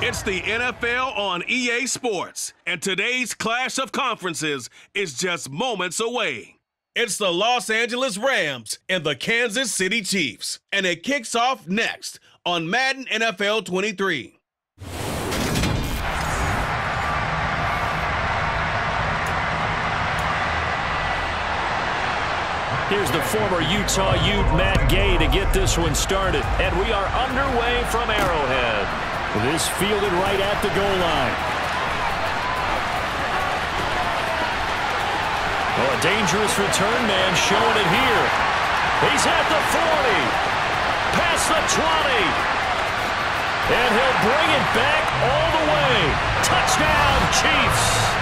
It's the NFL on EA Sports, and today's clash of conferences is just moments away. It's the Los Angeles Rams and the Kansas City Chiefs, and it kicks off next on Madden NFL 23. Here's the former Utah Ute, Matt Gay, to get this one started. And we are underway from Arrowhead. This fielded right at the goal line. Oh, a dangerous return man showing it here. He's at the 40. Past the 20. And he'll bring it back all the way. Touchdown, Chiefs.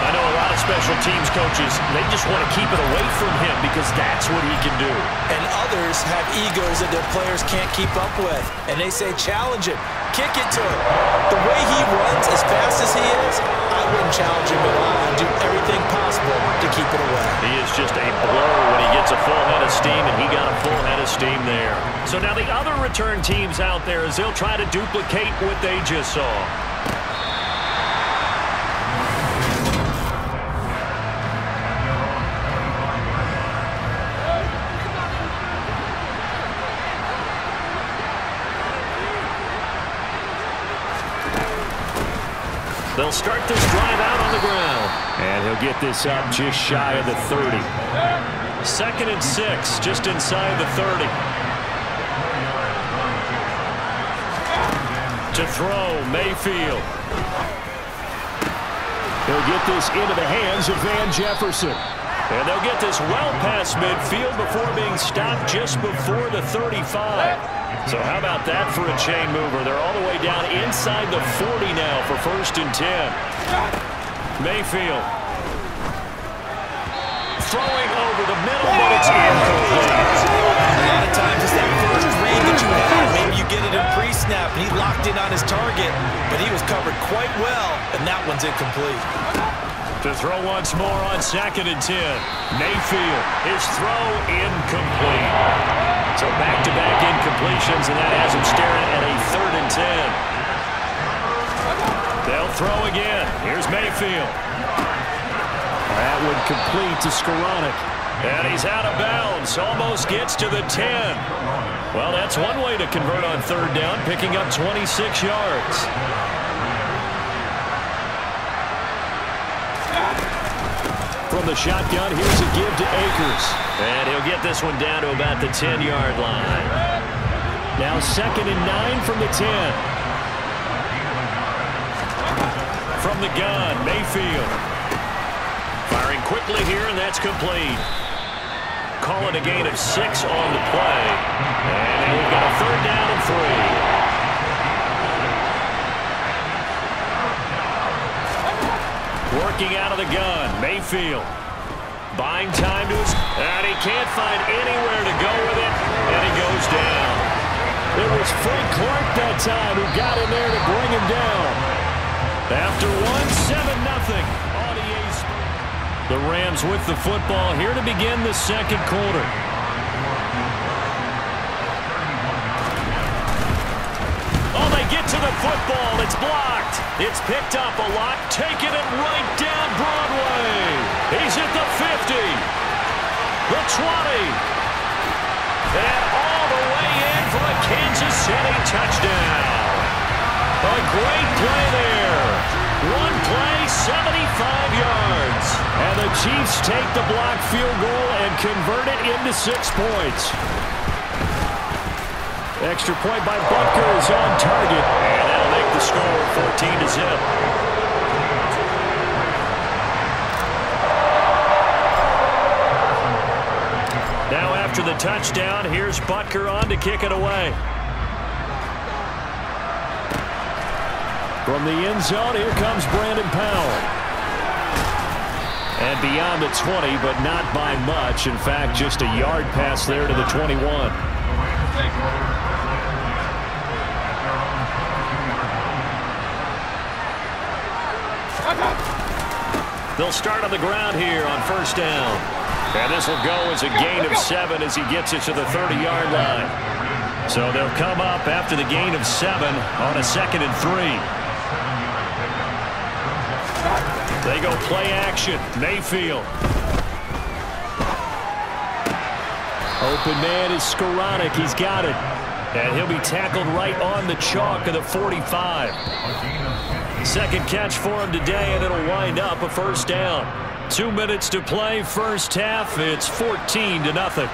I know a lot of special teams coaches, they just want to keep it away from him because that's what he can do. And others have egos that their players can't keep up with. And they say, challenge him, kick it to him. The way he runs as fast as he is, I wouldn't challenge him at all and do everything possible to keep it away. He is just a blur when he gets a full head of steam, and he got a full head of steam there. So now the other return teams out there, as they'll try to duplicate what they just saw. They'll start this drive out on the ground. And he'll get this up just shy of the 30. 2nd and 6, just inside the 30. To throw, Mayfield. He'll get this into the hands of Van Jefferson. And they'll get this well past midfield before being stopped just before the 35. So how about that for a chain mover? They're all the way down inside the 40 now for 1st and 10. Mayfield. Throwing over the middle, but it's incomplete. A lot of times it's that first read that you have. Maybe you get it in pre-snap, and he locked in on his target, but he was covered quite well, and that one's incomplete. To throw once more on 2nd and 10. Mayfield, his throw incomplete. So back-to-back incompletions, and that has him staring at a 3rd and 10. They'll throw again. Here's Mayfield. That one complete to Skoranek. And he's out of bounds. Almost gets to the 10. Well, that's one way to convert on 3rd down, picking up 26 yards. From the shotgun, here's a give to Akers. And he'll get this one down to about the 10-yard line. Now 2nd and 9 from the 10. From the gun, Mayfield. Firing quickly here, and that's complete. Call it a gain of 6 on the play. And now we've got a 3rd down and 3. Working out of the gun, Mayfield. Buying time to his... And he can't find anywhere to go with it, and he goes down. It was Frank Clark that time who got in there to bring him down. After 1-7-0 on EA Sports. The Rams with the football here to begin the 2nd quarter. Oh, they get to the football. It's blocked. It's picked up a lot, taking it right down Broadway. He's at the 50, the 20, and all the way in for a Kansas City touchdown. A great play there. One play, 75 yards. And the Chiefs take the blocked field goal and convert it into 6 points. Extra point by Butker is on target, and that'll make the score 14-0. Now after the touchdown, here's Butker on to kick it away. From the end zone, here comes Brandon Powell. And beyond the 20, but not by much. In fact, just a yard pass there to the 21. They'll start on the ground here on 1st down. And this will go as a gain of 7 as he gets it to the 30-yard line. So they'll come up after the gain of 7 on a 2nd and 3. They go play action. Mayfield. Open man is Skoranek. He's got it. And he'll be tackled right on the chalk of the 45. Second catch for him today, and it'll wind up a first down. 2 minutes to play, first half. It's 14-0.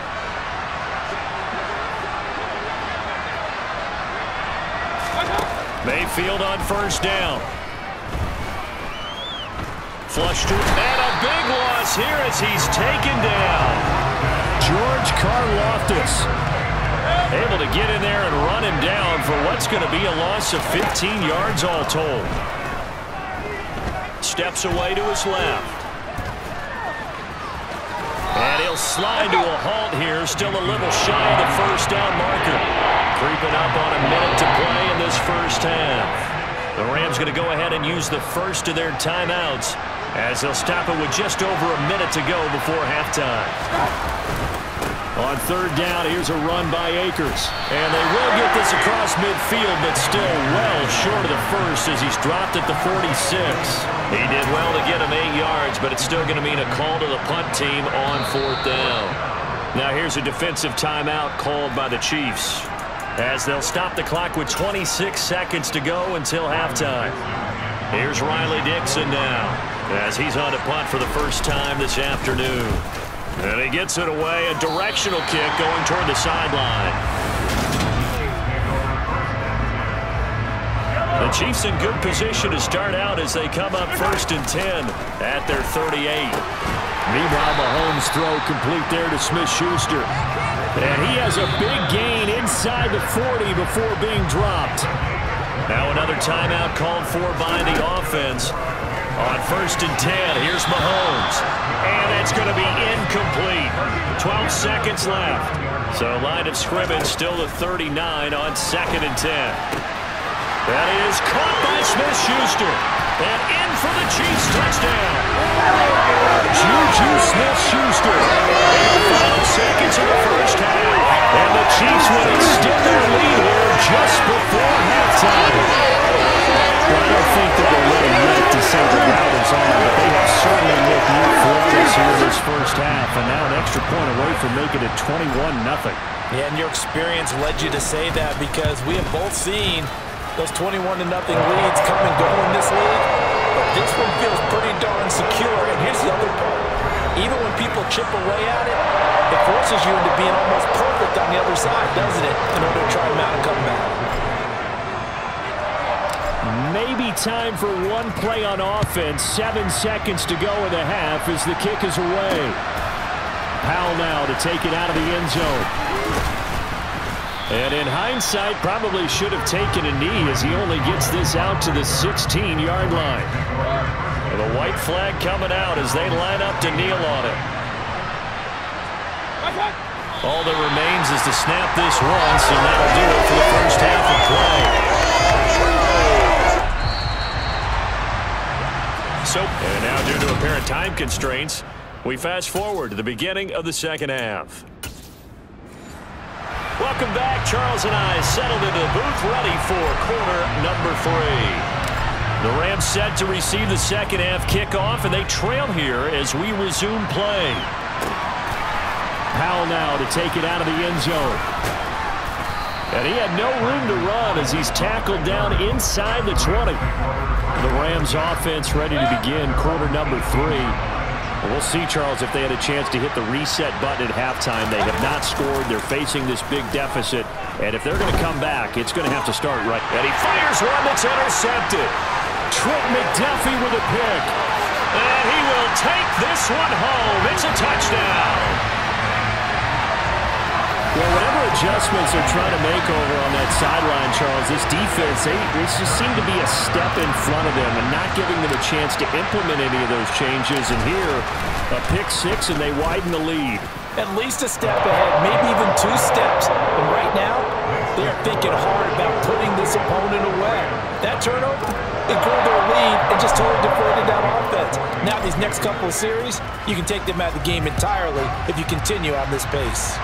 Mayfield on first down. Flush to, and a big loss here as he's taken down. George Karlaftis able to get in there and run him down for what's going to be a loss of 15 yards all told. Steps away to his left. And he'll slide to a halt here, still a little shy of the first down marker. Creeping up on a minute to play in this first half. The Rams going to go ahead and use the first of their timeouts as they'll stop it with just over a minute to go before halftime. On third down, here's a run by Akers. And they will get this across midfield, but still well short of the first as he's dropped at the 46. He did well to get him 8 yards, but it's still going to mean a call to the punt team on fourth down. Now here's a defensive timeout called by the Chiefs, as they'll stop the clock with 26 seconds to go until halftime. Here's Riley Dixon now, as he's on to punt for the first time this afternoon. And he gets it away, a directional kick going toward the sideline. The Chiefs in good position to start out as they come up 1st and 10 at their 38. Meanwhile, Mahomes' throw complete there to Smith-Schuster. And he has a big gain inside the 40 before being dropped. Now another timeout called for by the offense. On 1st and 10, here's Mahomes. And it's going to be incomplete. 12 seconds left. So line of scrimmage still the 39 on 2nd and 10. That is caught by Smith-Schuster. And in for the Chiefs touchdown. Juju Smith-Schuster. In the final seconds of the first half. And the Chiefs will extend their lead here just before halftime. Well, I don't think that they're letting yet to say the route is on, but they have certainly looked more focused here in this first half, and now an extra point away from making it 21-0. Yeah, and your experience led you to say that because we have both seen those 21-0 leads come and go in this league, but this one feels pretty darn secure. And here's the other part. Even when people chip away at it, it forces you into being almost perfect on the other side, doesn't it, in order to try and mount a comeback. Maybe time for one play on offense. 7 seconds to go in the half as the kick is away. Powell now to take it out of the end zone. And in hindsight, probably should have taken a knee as he only gets this out to the 16-yard line. And the white flag coming out as they line up to kneel on it. All that remains is to snap this once, and that'll do it for the first half of play. And now, due to apparent time constraints, we fast forward to the beginning of the second half. Welcome back. Charles and I settled into the booth ready for quarter number 3. The Rams set to receive the second half kickoff, and they trail here as we resume play. Powell now to take it out of the end zone. And he had no room to run as he's tackled down inside the 20. The Rams offense ready to begin quarter number 3. We'll see, Charles, if they had a chance to hit the reset button at halftime. They have not scored. They're facing this big deficit. And if they're going to come back, it's going to have to start right. And he fires one that's intercepted. Trent McDuffie with a pick. And he will take this one home. It's a touchdown. Well, whatever adjustments they're trying to make over on that sideline, Charles, this defense, they just seem to be a step in front of them and not giving them a chance to implement any of those changes. And here, a pick-6, and they widen the lead. At least a step ahead, maybe even 2 steps. And right now, they're thinking hard about putting this opponent away. That turnover, it grew their lead and just totally deflated that offense. Now, these next couple of series, you can take them out of the game entirely if you continue on this pace.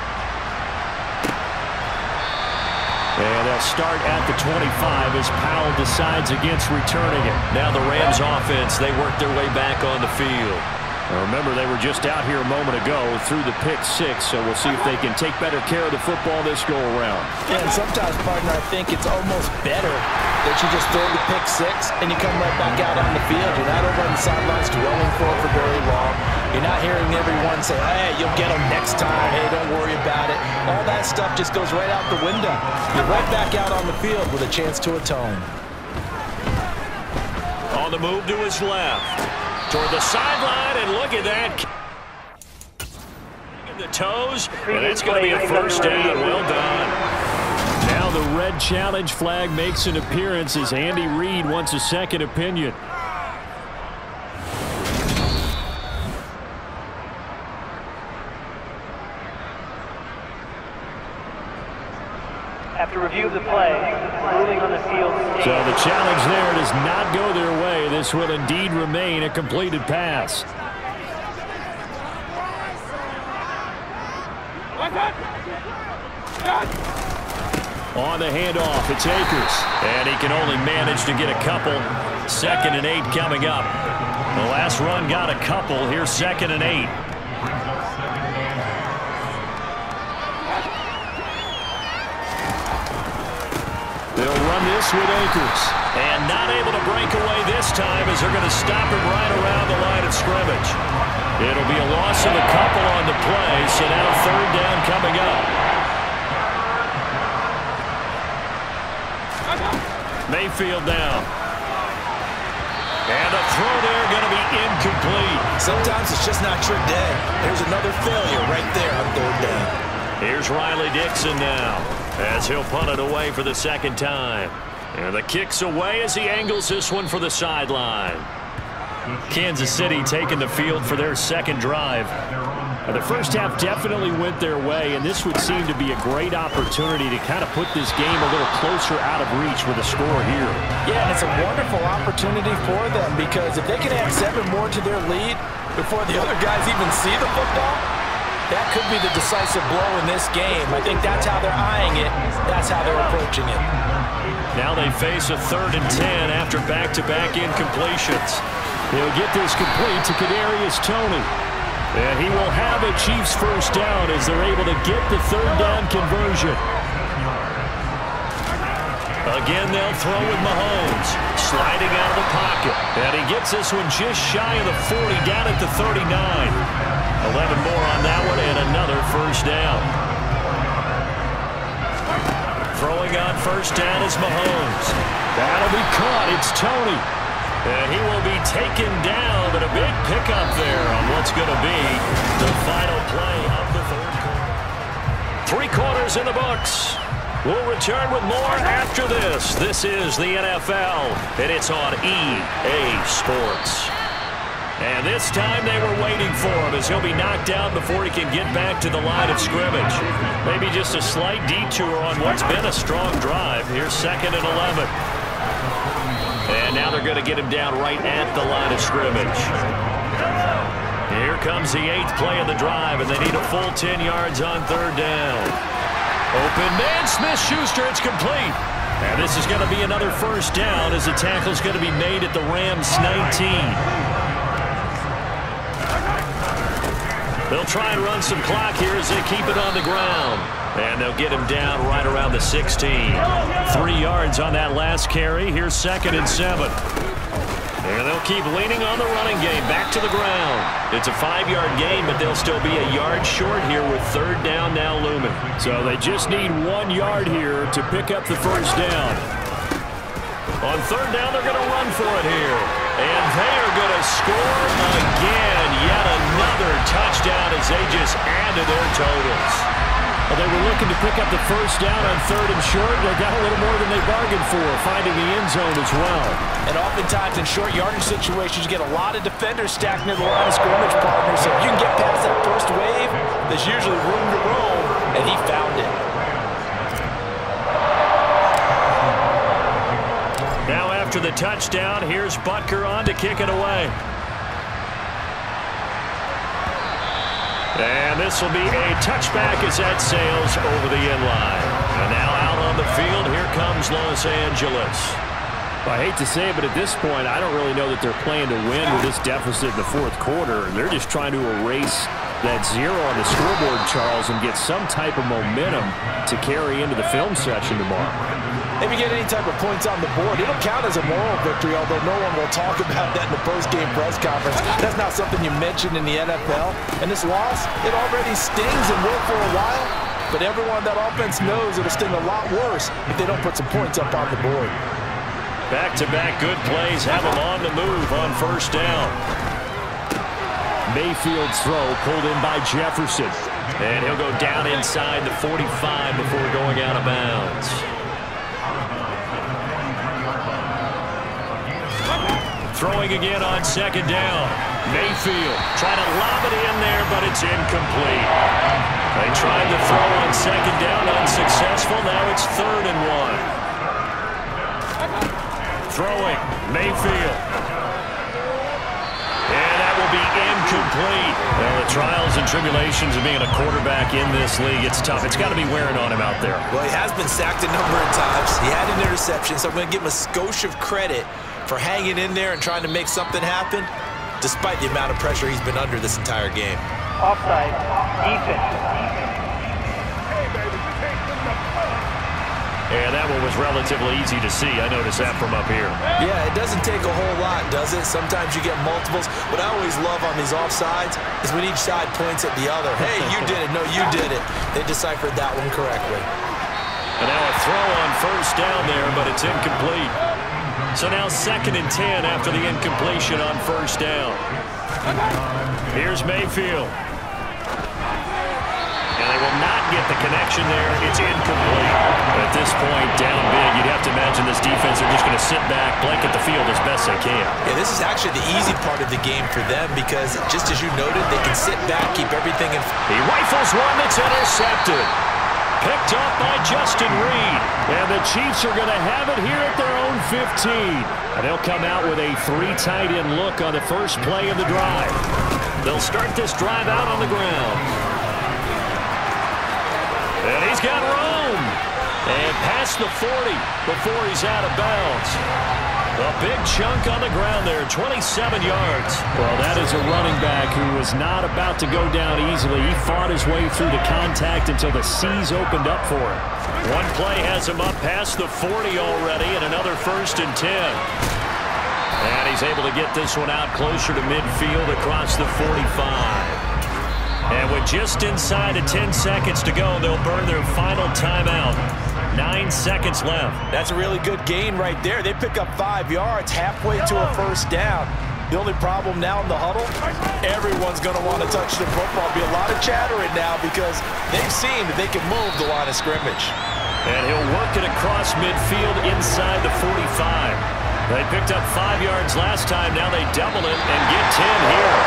And they'll start at the 25 as Powell decides against returning it. Now the Rams offense, they work their way back on the field. Now remember, they were just out here a moment ago through the pick 6, so we'll see if they can take better care of the football this go-around. Yeah, and sometimes, partner, I think it's almost better that you just throw the pick 6 and you come right back out on the field. You're not over on the sidelines dwelling for it for very long. You're not hearing everyone say, hey, you'll get them next time. Hey, don't worry about it. All that stuff just goes right out the window. You're right back out on the field with a chance to atone. On the move to his left. Toward the sideline, and look at that. In the toes, and it's going to be a first down. Well done. Now the red challenge flag makes an appearance as Andy Reid wants a second opinion. After review of the play, ruling on the field. So the challenge there does not go their way. This will indeed remain a completed pass. On the handoff, it's Akers. And he can only manage to get a couple. 2nd and 8 coming up. The last run got a couple. Here's 2nd and 8. They'll run this with Akers. And not able to break away this time as they're going to stop him right around the line of scrimmage. It'll be a loss of a couple on the play, so now 3rd down coming up. Mayfield down. And the throw there going to be incomplete. Sometimes it's just not your day. There's another failure right there on 3rd down. Here's Riley Dixon now, as he'll punt it away for the 2nd time. And the kick's away as he angles this one for the sideline. Kansas City taking the field for their 2nd drive. The first half definitely went their way, and this would seem to be a great opportunity to kind of put this game a little closer out of reach with a score here. Yeah, and it's a wonderful opportunity for them because if they can add 7 more to their lead before the other guys even see the football, that could be the decisive blow in this game. I think that's how they're eyeing it. That's how they're approaching it. Now they face a 3rd and 10 after back-to-back incompletions. He'll get this complete to Kadarius Toney. And he will have a Chiefs first down as they're able to get the 3rd down conversion. Again, they'll throw with Mahomes, sliding out of the pocket. And he gets this one just shy of the 40, down at the 39. 11 more on that one, and another first down. Throwing on first down is Mahomes. That'll be caught. It's Toney. And he will be taken down, but a big pickup there on what's going to be the final play of the 3rd quarter. 3 quarters in the books. We'll return with more after this. This is the NFL, and it's on EA Sports. And this time they were waiting for him as he'll be knocked out before he can get back to the line of scrimmage. Maybe just a slight detour on what's been a strong drive. Here's 2nd and 11. And now they're going to get him down right at the line of scrimmage. Here comes the 8th play of the drive, and they need a full 10 yards on 3rd down. Open man, Smith-Schuster, it's complete. And this is going to be another first down as the tackle's going to be made at the Rams 19. They'll try and run some clock here as they keep it on the ground. And they'll get him down right around the 16. 3 yards on that last carry. Here's 2nd and 7. And they'll keep leaning on the running game. Back to the ground. It's a 5-yard gain, but they'll still be a yard short here with 3rd down now looming. So they just need 1 yard here to pick up the first down. On 3rd down, they're going to run for it here. And they are going to score again. Yet another touchdown as they just add to their totals. Well, they were looking to pick up the first down on 3rd and short. They got a little more than they bargained for, finding the end zone as well. And oftentimes in short yardage situations, you get a lot of defenders stacked near the line of scrimmage, partner. So if you can get past that first wave, there's usually room to roam, and he found it. Now after the touchdown, here's Butker on to kick it away. And this will be a touchback as that sails over the end line. And now out on on the field. Here comes Los Angeles. I hate to say it, but at this point, I don't really know that they're playing to win with this deficit in the fourth quarter. They're just trying to erase that zero on the scoreboard, Charles, and get some type of momentum to carry into the film session tomorrow. If you get any type of points on the board, it'll count as a moral victory, although no one will talk about that in the post-game press conference. That's not something you mentioned in the NFL. And this loss, it already stings and will for a while, but everyone on that offense knows it'll sting a lot worse if they don't put some points up on the board. Back-to-back good plays have him on the move on first down. Mayfield's throw pulled in by Jefferson. And he'll go down inside the 45 before going out of bounds. Throwing again on second down. Mayfield trying to lob it in there, but it's incomplete. They tried to throw on second down, unsuccessful. Now it's 3rd and 1. Throwing, Mayfield. And that will be incomplete. Well, the trials and tribulations of being a quarterback in this league, it's tough. It's got to be wearing on him out there. Well, he has been sacked a number of times. He had an interception, so I'm going to give him a skosh of credit for hanging in there and trying to make something happen, despite the amount of pressure he's been under this entire game. Offside, defense. And that one was relatively easy to see. I noticed that from up here. Yeah, it doesn't take a whole lot, does it? Sometimes you get multiples. What I always love on these offsides is when each side points at the other. Hey, you did it. No, you did it. They deciphered that one correctly. And now a throw on first down there, but it's incomplete. So now 2nd and 10 after the incompletion on first down. Here's Mayfield. And they will not get the connection there. It's incomplete. At this point, down big, you'd have to imagine this defense are just going to sit back, blanket the field as best they can. Yeah, this is actually the easy part of the game for them because, just as you noted, they can sit back, keep everything in. He rifles one that's intercepted. Picked up by Justin Reed. And the Chiefs are going to have it here at their own 15. And they'll come out with a 3 tight end look on the first play of the drive. They'll start this drive out on the ground. And he's got room. And past the 40 before he's out of bounds. A big chunk on the ground there, 27 yards. Well, that is a running back who was not about to go down easily. He fought his way through the contact until the seas opened up for him. One play has him up past the 40 already, and another 1st and 10. And he's able to get this one out closer to midfield across the 45. And with just inside of 10 seconds to go, they'll burn their final timeout. 9 seconds left. That's a really good gain right there. They pick up 5 yards halfway to a first down. The only problem now in the huddle, everyone's going to want to touch the football. Be a lot of chattering now because they've seen that they can move the line of scrimmage. And he'll work it across midfield inside the 45. They picked up 5 yards last time. Now they double it and get 10 here.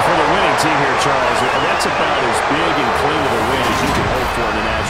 For the winning team here, Charles, that's about as big and clean of a win as you can hope for in the national.